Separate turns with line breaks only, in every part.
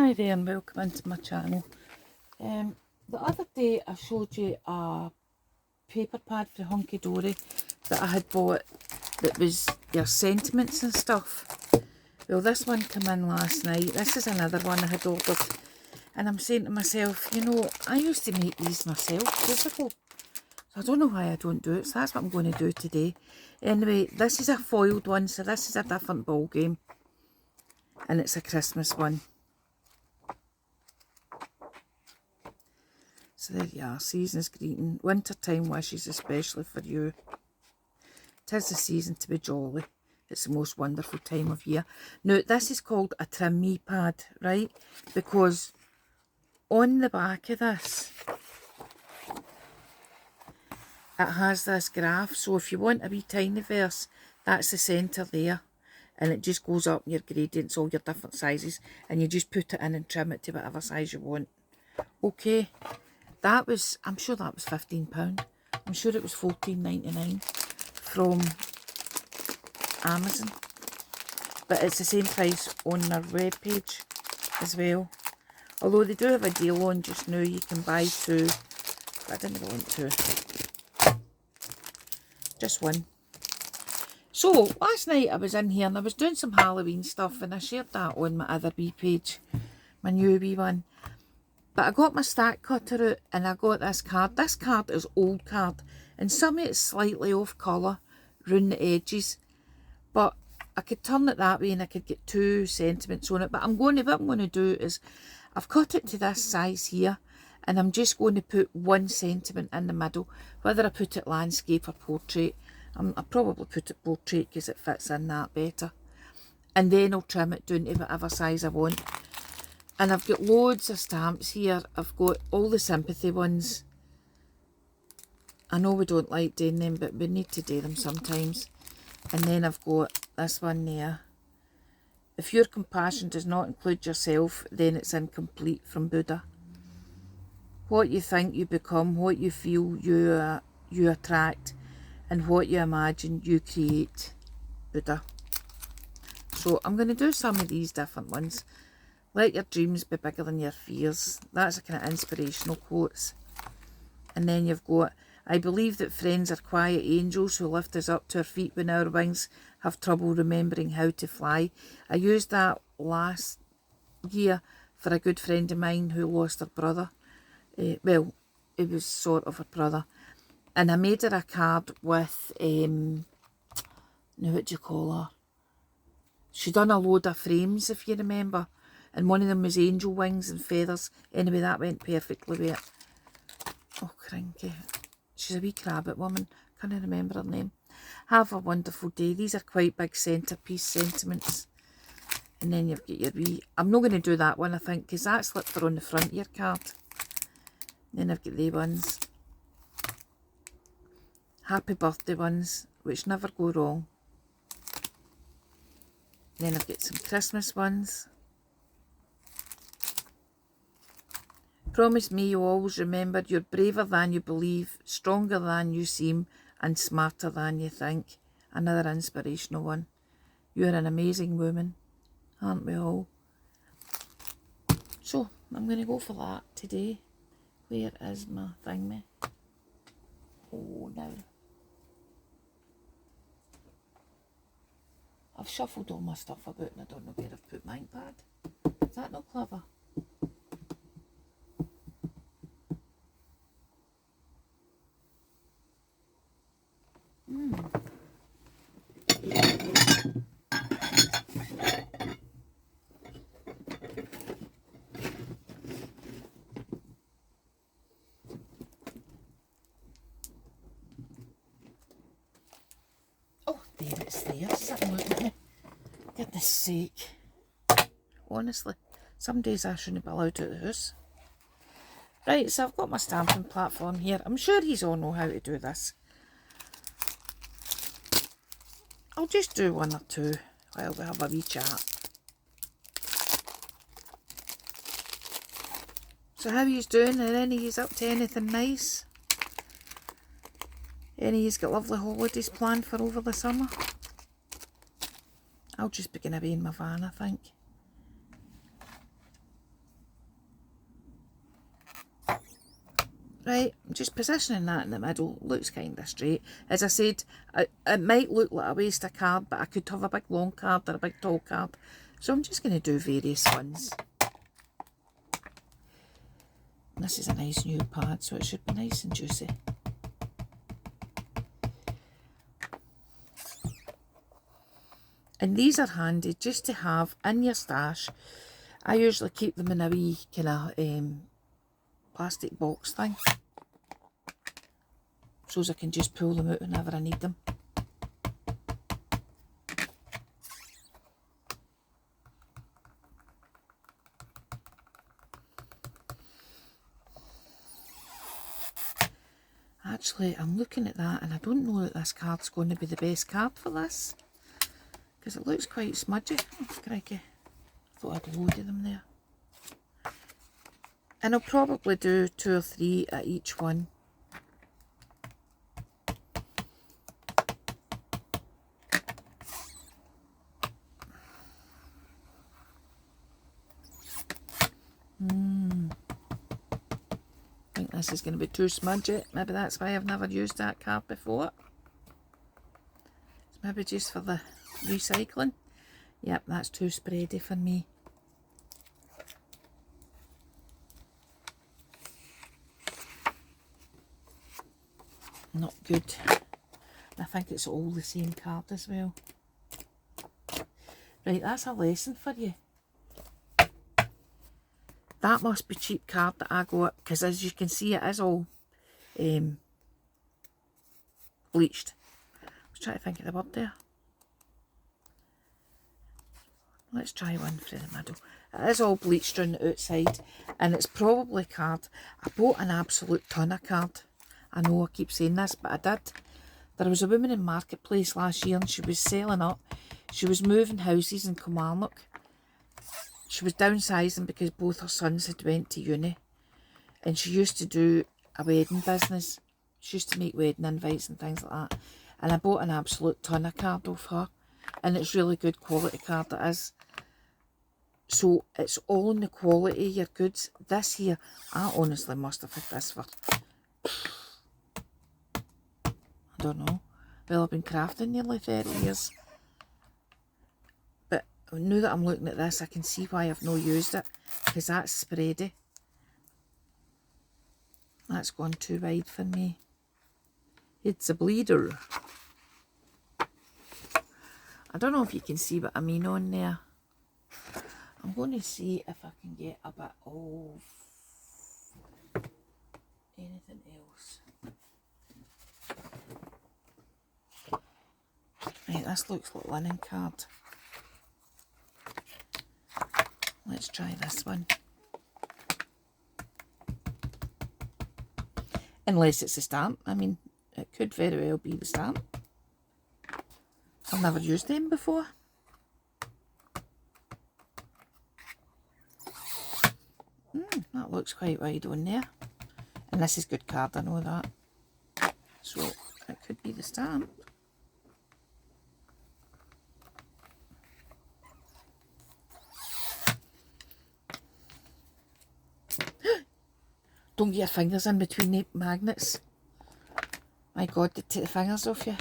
Hi there and welcome into my channel. The other day I showed you a paper pad for Hunky Dory that I had bought that was your sentiments and stuff. Well, this one came in last night. This is another one I had ordered, and I'm saying to myself, you know, I used to make these myself years ago, so I don't know why I don't do it, so that's what I'm going to do today. Anyway, this is a foiled one, so this is a different ball game, and it's a Christmas one. So there you are, season's greeting, wintertime wishes especially for you. 'Tis the season to be jolly. It's the most wonderful time of year. Now, this is called a Trim Me pad, right? Because on the back of this, it has this graph. So if you want a wee tiny verse, that's the centre there. And it just goes up your gradients, all your different sizes. And you just put it in and trim it to whatever size you want. Okay. That was, I'm sure that was £15. I'm sure it was $14.99 from Amazon. But it's the same price on their webpage as well. Although they do have a deal on just now, you can buy two. But I didn't want two. Just one. So, last night I was in here and I was doing some Halloween stuff and I shared that on my other wee page. My new wee one. But I got my stack cutter out and I got this card. This card is old card. And some of it's slightly off colour round the edges. But I could turn it that way and I could get two sentiments on it. But what I'm going to do is I've cut it to this size here. And I'm just going to put one sentiment in the middle. Whether I put it landscape or portrait. I'll probably put it portrait because it fits in that better. And then I'll trim it down to whatever size I want. And I've got loads of stamps here. I've got all the sympathy ones. I know we don't like doing them, but we need to do them sometimes. And then I've got this one there. If your compassion does not include yourself, then it's incomplete, from Buddha. What you think you become, what you feel you attract, and what you imagine you create, Buddha. So I'm going to do some of these different ones. Let your dreams be bigger than your fears. That's a kind of inspirational quotes. And then you've got, I believe that friends are quiet angels who lift us up to our feet when our wings have trouble remembering how to fly. I used that last year for a good friend of mine who lost her brother. Well, it was sort of a brother. And I made her a card with, now what do you call her? She done a load of frames, if you remember. And one of them was angel wings and feathers. Anyway, that went perfectly with it. Oh, cranky. She's a wee crabbit woman. Can't remember her name. Have a wonderful day. These are quite big centrepiece sentiments. And then you've got your wee... I'm not going to do that one, I think, because that's what for on the front of your card. Then I've got the ones. Happy birthday ones, which never go wrong. Then I've got some Christmas ones. Promise me you always remember you're braver than you believe, stronger than you seem, and smarter than you think. Another inspirational one. You're an amazing woman, aren't we all? So, I'm going to go for that today. Where is my thingy? Oh, no. I've shuffled all my stuff about and I don't know where I've put my ink pad. Is that not clever? Oh, there it's there, sitting looking at me. Goodness sake. Honestly, some days I shouldn't be allowed out of the house. Right, so I've got my stamping platform here. I'm sure he's all know how to do this. I'll just do one or two while we have a wee chat. So how are you doing? Are any of you up to anything nice? Any of you got lovely holidays planned for over the summer? I'll just be going away in my van, I think. Right, I'm just positioning that in the middle. Looks kind of straight. As I said, it might look like a waste of card, but I could have a big long card or a big tall card. So I'm just going to do various ones. This is a nice new pad, so it should be nice and juicy. And these are handy just to have in your stash. I usually keep them in a wee kind of plastic box thing, so I can just pull them out whenever I need them. Actually, I'm looking at that and I don't know that this card's going to be the best card for this, because it looks quite smudgy. Oh, crikey. Thought I'd loaded them there. And I'll probably do 2 or 3 at each one. I think this is going to be too smudgy. Maybe that's why I've never used that card before. It's maybe just for the recycling. Yep, that's too spready for me. Not good. I think it's all the same card as well. Right, that's a lesson for you. That must be cheap card that I got, because as you can see it is all bleached. I was trying to think of the word there. Let's try one for the middle. It is all bleached on the outside, and it's probably card. I bought an absolute ton of card. I know I keep saying this, but I did. There was a woman in Marketplace last year and she was selling up. She was moving houses in Kilmarnock. She was downsizing because both her sons had went to uni. And she used to do a wedding business. She used to make wedding invites and things like that. And I bought an absolute ton of card off her. And it's really good quality card it is. So it's all in the quality of your goods. This here, I honestly must have had this for, I don't know. Well, I've been crafting nearly 30 years. But now that I'm looking at this, I can see why I've not used it. Because that's spready. That's gone too wide for me. It's a bleeder. I don't know if you can see what I mean on there. I'm going to see if I can get a bit of anything else. Right, this looks like linen card. Let's try this one. Unless it's a stamp. I mean, it could very well be the stamp. I've never used them before. That looks quite wide on there. And this is good card, I know that. So, it could be the stamp. Don't get your fingers in between the magnets. My God, they take the fingers off you.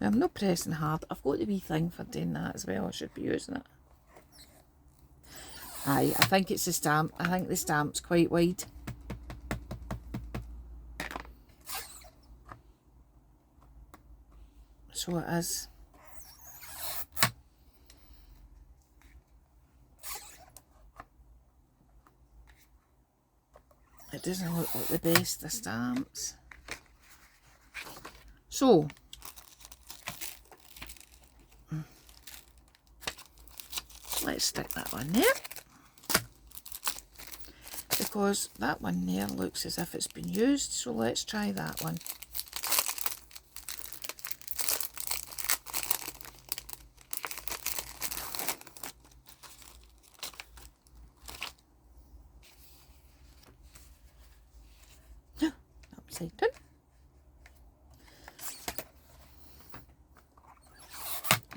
I'm not pressing hard. I've got the wee thing for doing that as well. I should be using it. Aye, I think it's the stamp. I think the stamp's quite wide. So it is. It doesn't look like the best of stamps. So, let's stick that one there. Because that one there looks as if it's been used, so let's try that one. Upside down.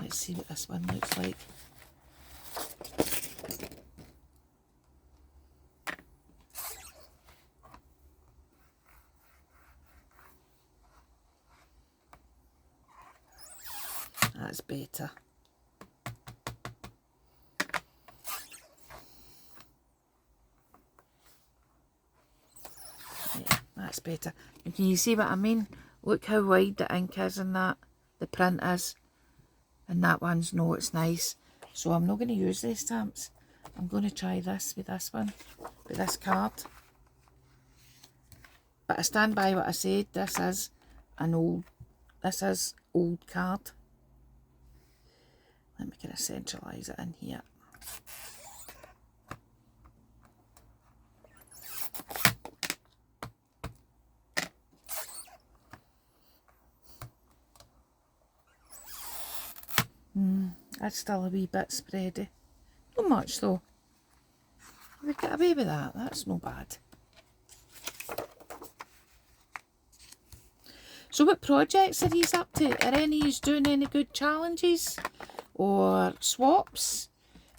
Let's see what this one looks like. That's better. Yeah, that's better. And can you see what I mean? Look how wide the ink is in that. The print is. And that one's no, it's nice. So I'm not going to use these stamps. I'm going to try this with this one. With this card. But I stand by what I said. This is old card. Let me kind of centralise it in here. That's still a wee bit spready. Not much though. We get away with that. That's no bad. So what projects are you up to? Are any of you doing any good challenges? Or swaps?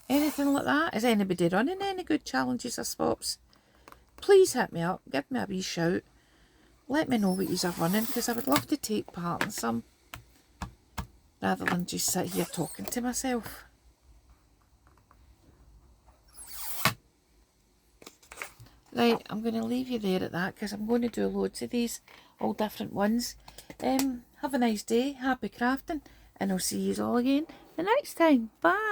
Anything like that? Is anybody running any good challenges or swaps? Please hit me up. Give me a wee shout. Let me know what you're running, because I would love to take part in some. Rather than just sit here talking to myself. Right, I'm going to leave you there at that, because I'm going to do loads of these, all different ones. Have a nice day, happy crafting, and I'll see you all again the next time. Bye!